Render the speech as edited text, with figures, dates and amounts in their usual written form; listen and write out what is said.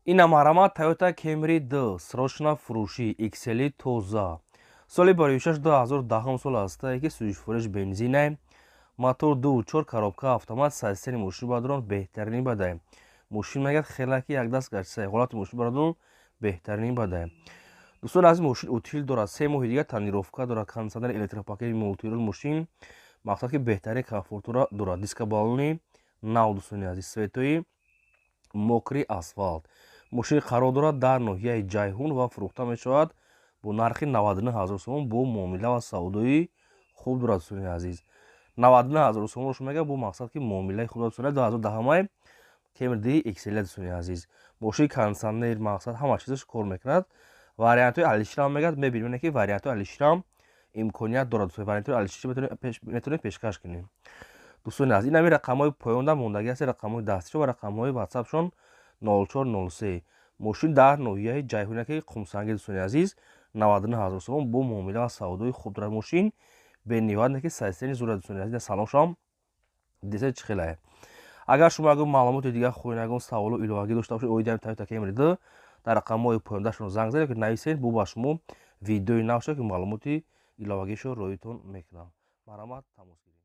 Ина марама Toyota Camry D срочно фурӯшӣ XL тоза. Соли 26 2010 сол астае ки сӯзишфурӯш бензинае. Мотор 2.4 коробка автомат сайстени мошини бадурон беҳтарини бадае. Мошин мегӯяд хеле ки як даст гашта ҳолати мошини бадурон беҳтарини бадае. дӯстон азиз, мошин утил дорад, 3 моҳи дигар тонировка дорад, кондитсионер, электропакет, мултирол мошин мақсад ки беҳтарини комфортро дорад. Дискобалони нав, дӯстони азиз, светои мокри асфалт. мошини қарор дорад дар ноҳияи Ҷайҳун ва фурӯхта мешавад бо нархи 99 000 сомон бо муомила ва саудои хуб дорад. дӯстони азиз, 99 000 сомонро шумо мегӯяд бо мақсад ки муомилаи хуб дорад. 2010 Camry D XL дӯстони азиз, мошини кондитсионер, мақсад ҳама чизаш кор мекунад. вариантҳои алиширам мегӯяд, мебинем ки вариантҳои алиширам имконият дорад. вариантҳои алишир метавонем пешкаш кунем. дӯстони азиз, ин ҳамин рақамҳои поёнда мондагӣ ҳастанд, рақамҳои дастиро ва рақамҳои ватсапшон 0403. мошин дар ноҳияи Ҷайҳунаки Қумсанги. дӯстони азиз, 99 000 сомон бо муомила ва саудои хуб дорад. мошин бениҳоят сайстени зура. дӯстони азиз, салом шам десет чихелае. агар шумо ягон маълумоти дигар хоҳед, ягон саволу иловагӣ дошта бошед, оиди ҳамин Toyota Camry D, дар рақамҳои поёндашон занг занед, нависед, бо ба шумо видеои нав шуда ки маълумоти иловагиашо роитон мекунам. марҳамат, тамос гиред.